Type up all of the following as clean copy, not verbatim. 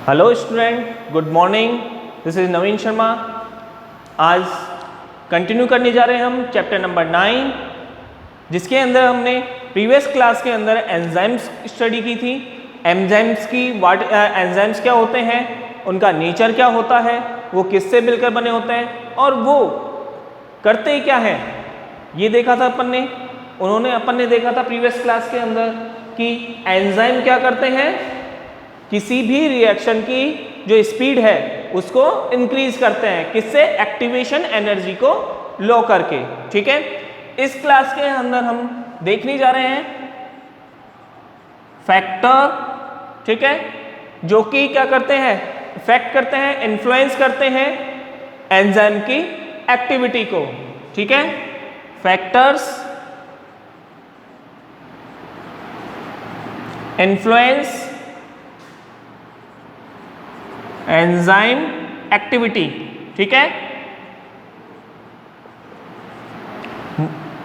Hello student, good morning. This is Naveen Sharma. आज continue करने जा रहे हैं हम चैप्टर नंबर 9, जिसके अंदर हमने प्रीवियस क्लास के अंदर एंजाइम्स स्टडी की थी। एंजाइम्स क्या होते हैं, उनका नेचर क्या होता है, वो किससे मिलकर बने होते हैं और वो करते क्या हैं, ये देखा था अपन ने देखा था प्रीवियस क्लास के अंदर कि एंजाइम क्या करते हैं, किसी भी रिएक्शन की जो स्पीड है उसको इंक्रीज करते हैं, किससे? एक्टिवेशन एनर्जी को लो करके। ठीक है, इस क्लास के अंदर हम देखने जा रहे हैं फैक्टर, ठीक है, जो कि क्या करते हैं, इफेक्ट करते हैं, इन्फ्लुएंस करते हैं एंजाइम की एक्टिविटी को। ठीक है, फैक्टर्स इन्फ्लुएंस एंजाइम एक्टिविटी। ठीक है,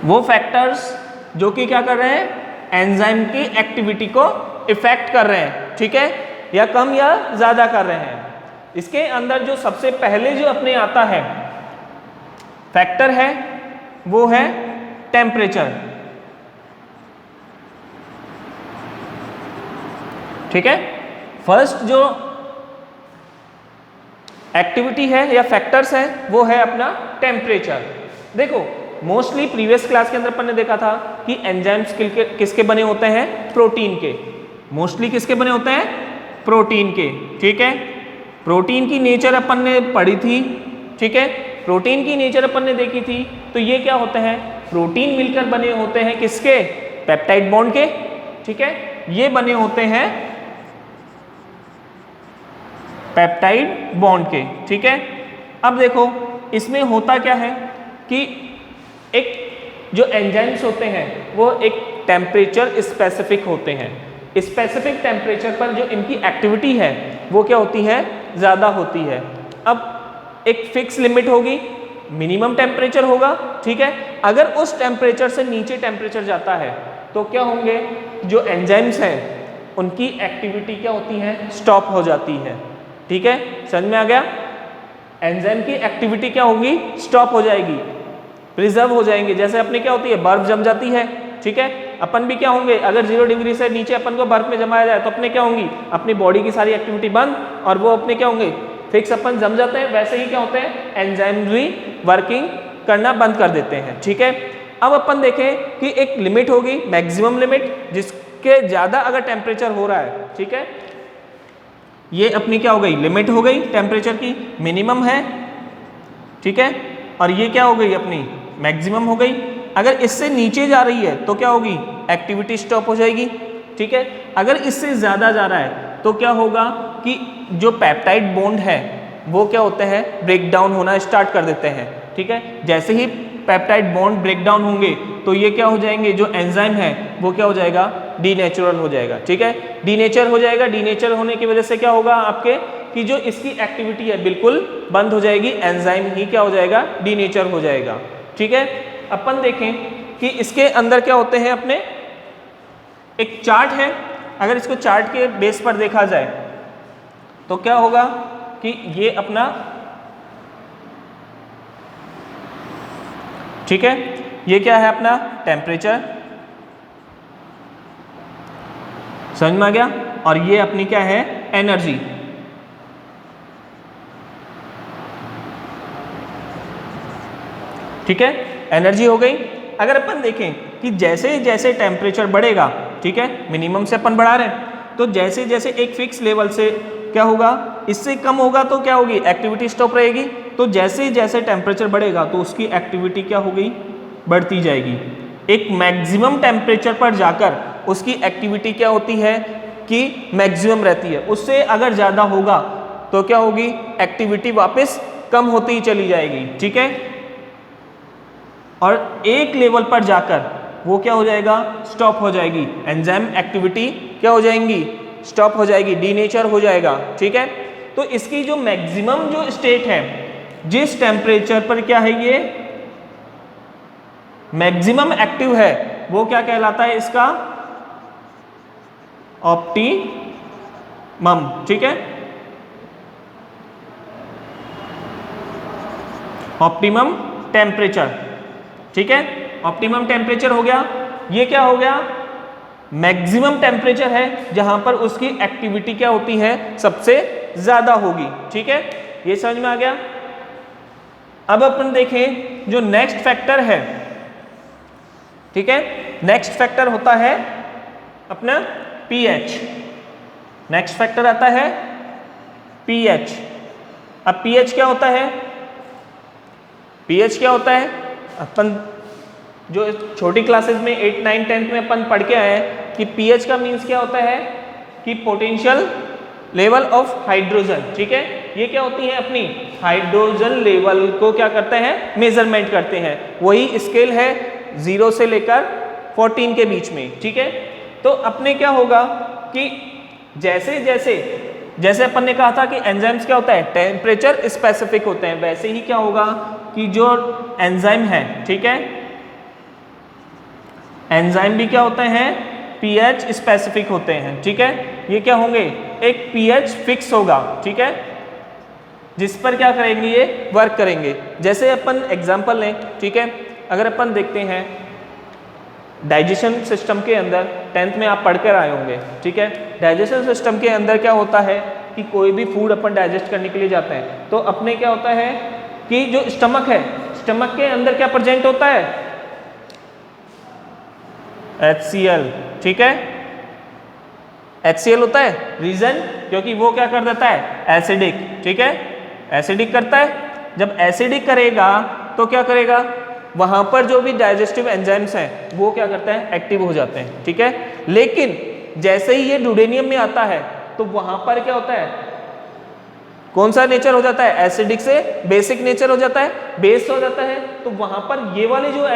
वो फैक्टर्स जो कि क्या कर रहे हैं, एंजाइम की एक्टिविटी को इफेक्ट कर रहे हैं। ठीक है, या कम या ज्यादा कर रहे हैं। इसके अंदर जो सबसे पहले जो अपने आता है फैक्टर है वो है टेम्परेचर। ठीक है, फर्स्ट जो एक्टिविटी है या फैक्टर्स है वो है अपना टेम्परेचर। देखो, मोस्टली प्रीवियस क्लास के अंदर अपन ने देखा था कि एंजाइम्स किसके बने होते हैं, प्रोटीन के। मोस्टली किसके बने होते हैं, प्रोटीन के। ठीक है, प्रोटीन की नेचर अपन ने पढ़ी थी। ठीक है, प्रोटीन की नेचर अपन ने देखी थी। तो ये क्या होते हैं, प्रोटीन मिलकर बने होते हैं किसके, पेप्टाइड बॉन्ड के। ठीक है, ये बने होते हैं पेप्टाइड बॉन्ड के। ठीक है, अब देखो इसमें होता क्या है कि एक जो एंजाइम्स होते हैं वो एक टेम्परेचर स्पेसिफिक होते हैं। स्पेसिफिक टेम्परेचर पर जो इनकी एक्टिविटी है वो क्या होती है, ज़्यादा होती है। अब एक फिक्स लिमिट होगी, मिनिमम टेम्परेचर होगा। ठीक है, अगर उस टेम्परेचर से नीचे टेम्परेचर जाता है तो क्या होंगे, जो एंजाइम्स हैं उनकी एक्टिविटी क्या होती है, स्टॉप हो जाती है। ठीक है, समझ में आ गया? एंजाइम की एक्टिविटी क्या होगी, स्टॉप हो जाएगी, प्रिजर्व हो जाएंगे। जैसे अपने क्या होती है, बर्फ जम जाती है। ठीक है, अपन भी क्या होंगे, अगर 0 डिग्री से नीचे अपन को बर्फ में जमाया जाए तो अपने क्या होंगी, अपनी बॉडी की सारी एक्टिविटी बंद और वो अपने क्या होंगे, फिक्स अपन जम जाते हैं। वैसे ही क्या होते हैं, एंजाइम भी वर्किंग करना बंद कर देते हैं। ठीक है, अब अपन देखें कि एक लिमिट होगी, मैक्सिमम लिमिट, जिसके ज़्यादा अगर टेम्परेचर हो रहा है। ठीक है, ये अपनी क्या हो गई, लिमिट हो गई टेम्परेचर की, मिनिमम है। ठीक है, और ये क्या हो गई, अपनी मैक्सिमम हो गई। अगर इससे नीचे जा रही है तो क्या होगी, एक्टिविटी स्टॉप हो जाएगी। ठीक है, अगर इससे ज़्यादा जा रहा है तो क्या होगा कि जो पेप्टाइड बॉन्ड है वो क्या होते हैं, ब्रेक डाउन होना स्टार्ट कर देते हैं। ठीक है, जैसे ही पेप्टाइड बॉन्ड ब्रेक डाउन होंगे तो ये क्या हो जाएंगे, जो एंजाइम है वो क्या हो जाएगा, डीनेचुरल हो जाएगा। ठीक है, डीनेचर हो जाएगा। डीनेचर होने की वजह से क्या होगा आपके, कि जो इसकी एक्टिविटी है बिल्कुल बंद हो जाएगी, एंजाइम ही क्या हो जाएगा, डीनेचर हो जाएगा। ठीक है, अपन देखें कि इसके अंदर क्या होते हैं, अपने एक चार्ट है। अगर इसको चार्ट के बेस पर देखा जाए तो क्या होगा कि ये अपना, ठीक है, ये क्या है अपना टेम्परेचर, समझ में आ गया, और ये अपनी क्या है, एनर्जी। ठीक है, एनर्जी हो गई। अगर अपन देखें कि जैसे जैसे टेम्परेचर बढ़ेगा, ठीक है, मिनिमम से अपन बढ़ा रहे हैं, तो जैसे जैसे एक फिक्स लेवल से क्या होगा, इससे कम होगा तो क्या होगी, एक्टिविटी स्टॉप रहेगी। तो जैसे जैसे टेम्परेचर बढ़ेगा तो उसकी एक्टिविटी क्या होगी, बढ़ती जाएगी। एक मैक्सिमम टेम्परेचर पर जाकर उसकी एक्टिविटी क्या होती है कि मैक्सिमम रहती है। उससे अगर ज़्यादा होगा तो क्या होगी, एक्टिविटी वापस कम होती ही चली जाएगी। ठीक है, और एक लेवल पर जाकर वो क्या हो जाएगा, स्टॉप हो जाएगी। एंजाइम एक्टिविटी क्या हो जाएंगी, स्टॉप हो जाएगी, डीनेचर हो जाएगा। ठीक है, तो इसकी जो मैक्सिमम जो स्टेट है, जिस टेम्परेचर पर क्या है, ये मैक्सिमम एक्टिव है, वो क्या कहलाता है, इसका ऑप्टिमम। ठीक है, ऑप्टिमम टेम्परेचर, ठीक है, ऑप्टिमम टेम्परेचर हो गया। ये क्या हो गया, मैक्सिमम टेम्परेचर है जहां पर उसकी एक्टिविटी क्या होती है, सबसे ज्यादा होगी, ठीक है, ये समझ में आ गया। अब अपन देखें जो नेक्स्ट फैक्टर है, ठीक है, नेक्स्ट फैक्टर होता है अपना पीएच। नेक्स्ट फैक्टर आता है पीएच। अब पीएच क्या होता है, पीएच क्या होता है, अपन जो छोटी क्लासेस में 8, 9, 10 में अपन पढ़ के आए हैं कि पीएच का मीन्स क्या होता है कि पोटेंशियल लेवल ऑफ हाइड्रोजन, ठीक है, ये क्या होती है अपनी हाइड्रोजन लेवल को क्या करते हैं, मेजरमेंट करते हैं। वही स्केल है 0 से लेकर 14 के बीच में, ठीक है। तो अपने क्या होगा कि जैसे जैसे जैसे अपन ने कहा था कि एंजाइम्स क्या होता है, टेम्परेचर स्पेसिफिक होते हैं, वैसे ही क्या होगा कि जो एंजाइम है, ठीक है, एंजाइम भी क्या होते हैं, पीएच स्पेसिफिक होते हैं, ठीक है। ये क्या होंगे, एक पीएच फिक्स होगा, ठीक है, जिस पर क्या करेंगे, ये वर्क करेंगे। जैसे अपन एग्जांपल लें, ठीक है, अगर अपन देखते हैं डाइजेशन सिस्टम के अंदर 10th में आप पढ़कर आए होंगे, ठीक है, डाइजेशन सिस्टम के अंदर क्या होता है कि कोई भी फूड अपन डाइजेस्ट करने के लिए जाते हैं तो अपने क्या होता है कि जो स्टमक है, स्टमक के अंदर क्या प्रेजेंट होता है, HCl, ठीक है, HCl होता है, रीजन क्योंकि वो क्या कर देता है, एसिडिक, ठीक है, एसिडिक करता है। जब एसिडिक करेगा तो क्या करेगा, वहां पर जो भी डाइजेस्टिव एंजाइम्स हैं वो क्या करते हैं, एक्टिव हो जाते हैं, ठीक है। लेकिन जैसे ही ये ड्यूडेनियम में आता है तो वहां पर क्या होता है, कौन सा नेचर हो जाता है, एसिडिक से बेसिक नेचर हो जाता है, बेस हो जाता है। तो वहां पर ये वाले जो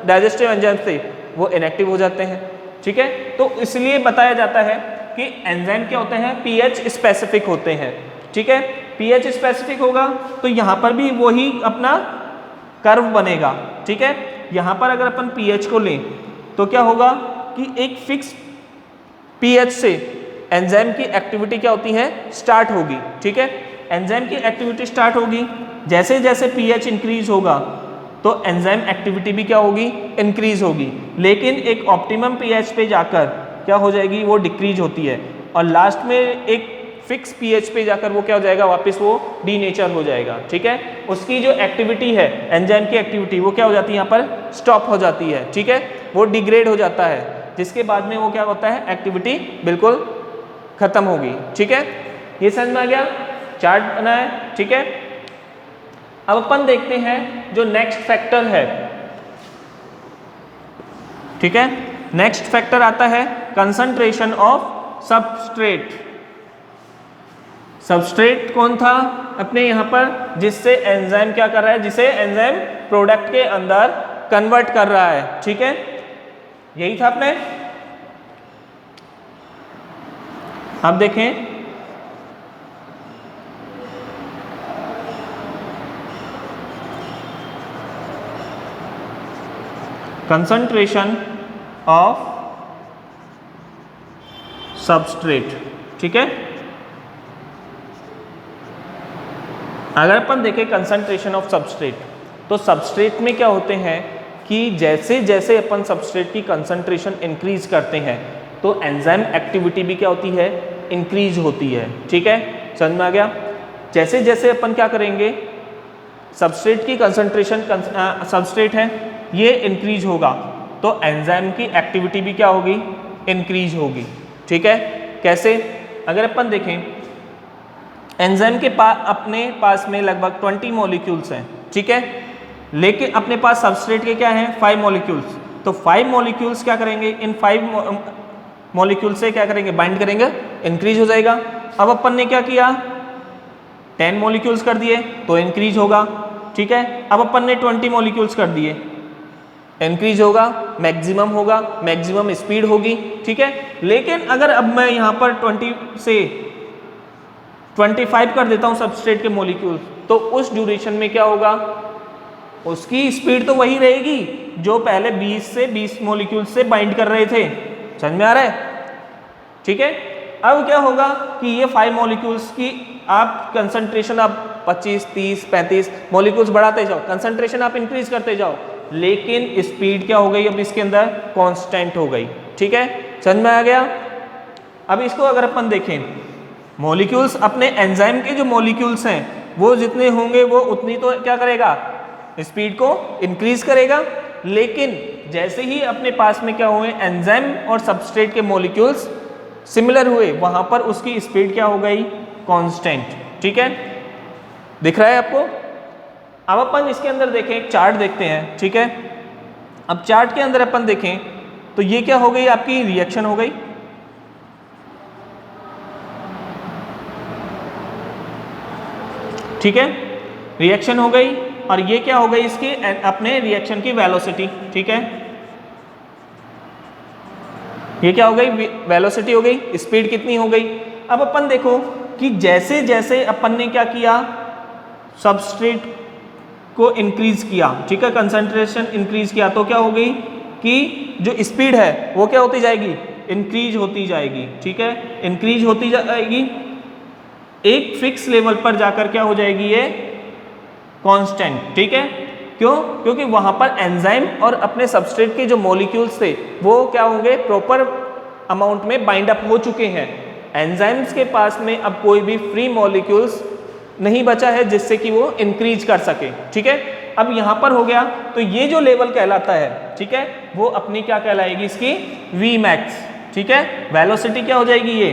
डाइजेस्टिव एंजाइम्स थे वो इनएक्टिव हो जाते हैं, ठीक है। तो इसलिए बताया जाता है कि एंजाइम क्या होते हैं, पीएच स्पेसिफिक होते हैं, ठीक है। पीएच स्पेसिफिक होगा तो यहाँ पर भी वही अपना कर्व बनेगा, ठीक है। यहाँ पर अगर अपन पीएच को लें तो क्या होगा कि एक फिक्स पीएच से एंजाइम की एक्टिविटी क्या होती है, स्टार्ट होगी, ठीक है। एंजाइम की एक्टिविटी स्टार्ट होगी, जैसे जैसे पीएच इंक्रीज होगा तो एंजाइम एक्टिविटी भी क्या होगी, इंक्रीज होगी। लेकिन एक ऑप्टिमम पीएच पे जाकर क्या हो जाएगी, वो डिक्रीज होती है और लास्ट में एक फिक्स पीएच पे जाकर वो क्या हो जाएगा, वापस वो डीनेचर हो जाएगा, ठीक है। उसकी जो एक्टिविटी है, एंजाइम की एक्टिविटी, वो क्या हो जाती है, यहाँ पर स्टॉप हो जाती है, ठीक है, वो डिग्रेड हो जाता है, जिसके बाद में वो क्या होता है, एक्टिविटी बिल्कुल खत्म होगी, ठीक है। ये समझ में आ गया, चार्ट बना है, ठीक है। अब अपन देखते हैं जो नेक्स्ट फैक्टर है, ठीक है। नेक्स्ट फैक्टर आता है कंसंट्रेशन ऑफ सबस्ट्रेट। सबस्ट्रेट कौन था अपने यहाँ पर, जिससे एंजाइम क्या कर रहा है, जिसे एंजाइम प्रोडक्ट के अंदर कन्वर्ट कर रहा है, ठीक है, यही था अपने। अब देखें कंसंट्रेशन ऑफ सबस्ट्रेट, ठीक है। अगर अपन देखें कंसंट्रेशन ऑफ सबस्ट्रेट, तो सबस्ट्रेट में क्या होते हैं कि जैसे जैसे अपन सबस्ट्रेट की कंसंट्रेशन इंक्रीज करते हैं तो एंजाइम एक्टिविटी भी क्या होती है, इंक्रीज होती है, ठीक है, समझ में आ गया। जैसे जैसे अपन क्या करेंगे, सबस्ट्रेट की कंसंट्रेशन, सबस्ट्रेट है ये इंक्रीज होगा तो एंजाइम की एक्टिविटी भी क्या होगी, इंक्रीज होगी, ठीक है। कैसे, अगर अपन देखें एंजाइम के पास अपने पास में लगभग 20 मॉलिक्यूल्स हैं, ठीक है, लेकिन अपने पास सबस्ट्रेट के क्या हैं, 5 मॉलिक्यूल्स। तो 5 मॉलिक्यूल्स क्या करेंगे, इन 5 मॉलिक्यूल से क्या करेंगे, बाइंड करेंगे, इंक्रीज हो जाएगा। अब अपन ने क्या किया, 10 मॉलिक्यूल्स कर दिए तो इंक्रीज होगा, ठीक है। अब अपन ने 20 मॉलिक्यूल्स कर दिए, इंक्रीज होगा, मैक्सिमम होगा, मैक्सिमम स्पीड होगी, ठीक है। लेकिन अगर अब मैं यहाँ पर 20 से 25 कर देता हूँ सबस्ट्रेट के मॉलिक्यूल्स, तो उस ड्यूरेशन में क्या होगा, उसकी स्पीड तो वही रहेगी जो पहले 20 से 20 मॉलिक्यूल से बाइंड कर रहे थे, समझ में आ रहा है, ठीक है। अब क्या होगा कि ये 5 मॉलिक्यूल्स की आप कंसंट्रेशन आप 25, 30, 35 मॉलिक्यूल्स बढ़ाते जाओ, कंसंट्रेशन आप इंक्रीज करते जाओ, लेकिन स्पीड क्या हो गई अब इसके अंदर कांस्टेंट हो गई। ठीक है, समझ में आ गया। अब इसको अगर अपन देखें, मॉलिक्यूल्स अपने एंजाइम के जो मॉलिक्यूल्स हैं वो जितने होंगे वो उतनी तो क्या करेगा, स्पीड को इंक्रीज करेगा, लेकिन जैसे ही अपने पास में क्या हुए एंजाइम और सबस्ट्रेट के मॉलिक्यूल्स सिमिलर हुए, वहां पर उसकी स्पीड क्या हो गई, कांस्टेंट। ठीक है, दिख रहा है आपको। अब अपन इसके अंदर देखें, एक चार्ट देखते हैं। ठीक है, अब चार्ट के अंदर अपन देखें तो ये क्या हो गई, आपकी रिएक्शन हो गई। ठीक है, रिएक्शन हो गई, और ये क्या हो गई इसकी अपने रिएक्शन की वेलोसिटी। ठीक है, ये क्या हो गई, वेलोसिटी हो गई, स्पीड कितनी हो गई। अब अपन देखो कि जैसे जैसे अपन ने क्या किया, सबस्ट्रेट को इंक्रीज किया, ठीक है, कंसंट्रेशन इंक्रीज किया, तो क्या हो गई कि जो स्पीड है वो क्या होती जाएगी, इंक्रीज होती जाएगी। ठीक है, इंक्रीज होती जाएगी, एक फिक्स लेवल पर जाकर क्या हो जाएगी, ये कांस्टेंट। ठीक है, क्यों, क्योंकि वहां पर एंजाइम और अपने सबस्ट्रेट के जो मॉलिक्यूल्स थे वो क्या होंगे, प्रॉपर अमाउंट में बाइंड अप हो चुके हैं। एंजाइम्स के पास में अब कोई भी फ्री मॉलिक्यूल्स नहीं बचा है जिससे कि वो इंक्रीज कर सके। ठीक है, अब यहां पर हो गया, तो ये जो लेवल कहलाता है, ठीक है, वो अपनी क्या कहलाएगी, इसकी वी मैक्स। ठीक है, वेलोसिटी क्या हो जाएगी, ये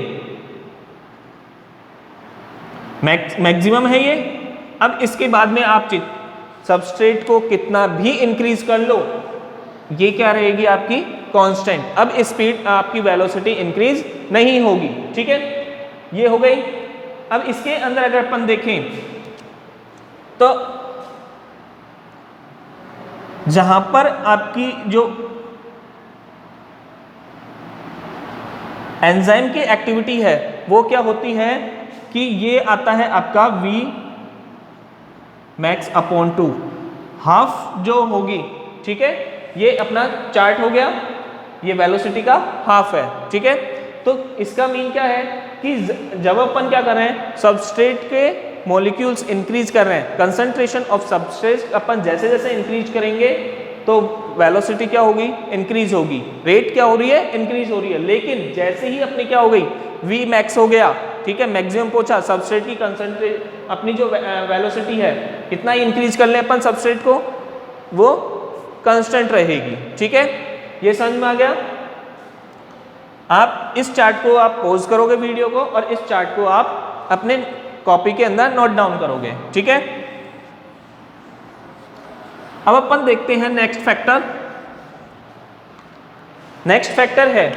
मैक्सिमम है ये। अब इसके बाद में आप सबस्ट्रेट को कितना भी इंक्रीज कर लो, ये क्या रहेगी, आपकी कांस्टेंट। अब स्पीड, आपकी वेलोसिटी इंक्रीज नहीं होगी। ठीक है, ये हो गई। अब इसके अंदर अगर अपन देखें तो जहां पर आपकी जो एंजाइम की एक्टिविटी है वो क्या होती है कि ये आता है आपका V मैक्स अपॉन 2, हाफ जो होगी। ठीक है, ये अपना चार्ट हो गया, ये वेलोसिटी का हाफ है। ठीक है, तो इसका मीन क्या है कि जब अपन क्या कर रहे हैं, सबस्ट्रेट के मॉलिक्यूल्स इंक्रीज कर रहे हैं, कंसंट्रेशन ऑफ सबस्ट्रेट अपन जैसे जैसे इंक्रीज करेंगे तो वेलोसिटी क्या होगी, इंक्रीज होगी, रेट क्या हो रही है, इंक्रीज हो रही है। लेकिन जैसे ही अपनी क्या हो गई, V मैक्स हो गया, ठीक है, मैक्सिमम पहुंचा, सबस्ट्रेट की कंसंट्रेट अपनी जो वेलोसिटी है कितना ही इंक्रीज कर ले अपन सबस्ट्रेट को, वो कांस्टेंट रहेगी। ठीक है, ये समझ में आ गया। आप इस चार्ट को आप पॉज करोगे वीडियो को, और इस चार्ट को आप अपने कॉपी के अंदर नोट डाउन करोगे। ठीक है, अब अपन देखते हैं नेक्स्ट फैक्टर। नेक्स्ट फैक्टर है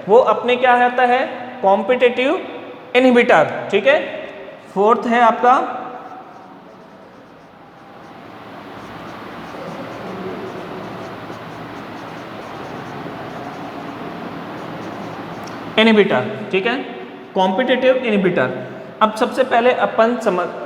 वो अपने क्या आता है, कॉम्पिटिटिव इनहिबिटर। ठीक है, फोर्थ है आपका इनहिबिटर। ठीक है, कॉम्पिटिटिव इनहिबिटर। अब सबसे पहले अपन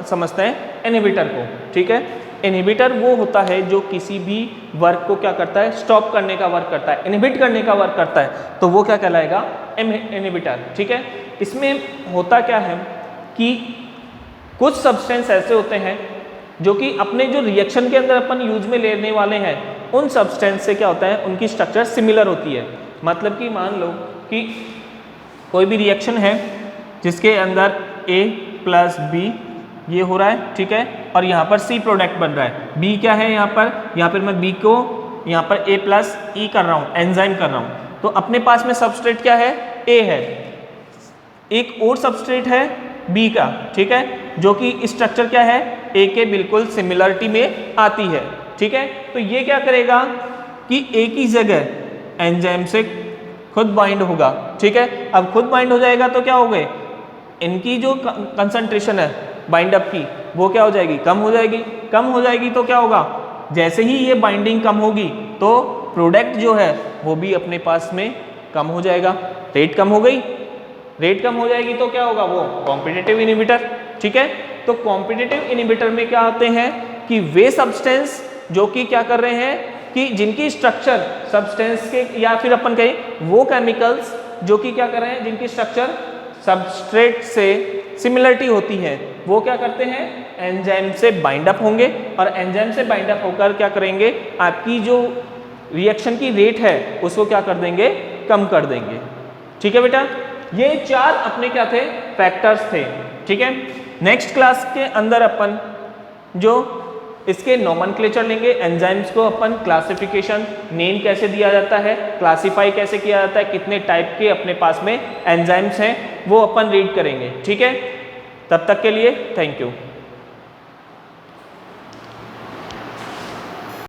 समझते हैं इनहिबिटर को। ठीक है, इनहिबिटर वो होता है जो किसी भी वर्क को क्या करता है, स्टॉप करने का वर्क करता है, इनहिबिट करने का वर्क करता है, तो वो क्या कहलाएगा, इनहिबिटर। ठीक है, इसमें होता क्या है कि कुछ सब्सटेंस ऐसे होते हैं जो कि अपने जो रिएक्शन के अंदर अपन यूज में लेने वाले हैं, उन सब्सटेंस से क्या होता है, उनकी स्ट्रक्चर सिमिलर होती है। मतलब कि मान लो कि कोई भी रिएक्शन है जिसके अंदर A प्लस B ये हो रहा है, ठीक है, और यहाँ पर C प्रोडक्ट बन रहा है। B क्या है यहाँ पर मैं B को यहाँ पर A प्लस E कर रहा हूँ, एंजाइम कर रहा हूँ। तो अपने पास में सबस्ट्रेट क्या है, A है, एक और सबस्ट्रेट है B का, ठीक है, जो कि स्ट्रक्चर क्या है, A के बिल्कुल सिमिलरिटी में आती है। ठीक है, तो ये क्या करेगा कि A की जगह एंजाइम से खुद बाइंड होगा। ठीक है, अब खुद बाइंड हो जाएगा तो क्या हो गए, इनकी जो कंसंट्रेशन है बाइंड अप की वो क्या हो जाएगी, कम हो जाएगी। कम हो जाएगी तो क्या होगा, जैसे ही ये बाइंडिंग कम होगी तो प्रोडक्ट जो है वो भी अपने पास में कम हो जाएगा। रेट कम हो गई, रेट कम हो जाएगी तो क्या होगा, वो कॉम्पिटिटिव इनहिबिटर। ठीक है, तो कॉम्पिटिटिव इनहिबिटर में क्या आते हैं कि वे सब्सटेंस जो कि क्या कर रहे हैं कि जिनकी स्ट्रक्चर सब्सटेंस के, या फिर अपन कहें वो केमिकल्स जो कि क्या कर रहे हैं जिनकी स्ट्रक्चर सबस्ट्रेट से सिमिलरिटी होती है वो क्या करते हैं, एंजाइम से बाइंड अप होंगे और एंजाइम से बाइंड अप होकर क्या करेंगे, आपकी जो रिएक्शन की रेट है उसको क्या कर देंगे, कम कर देंगे। ठीक है बेटा, ये 4 अपने क्या थे, फैक्टर्स थे। ठीक है, नेक्स्ट क्लास के अंदर अपन जो इसके नोमेनक्लेचर लेंगे, एंजाइम्स को अपन क्लासिफिकेशन, नेम कैसे दिया जाता है, क्लासिफाई कैसे किया जाता है, कितने टाइप के अपने पास में एंजाइम्स हैं वो अपन रीड करेंगे। ठीक है, तब तक के लिए थैंक यू।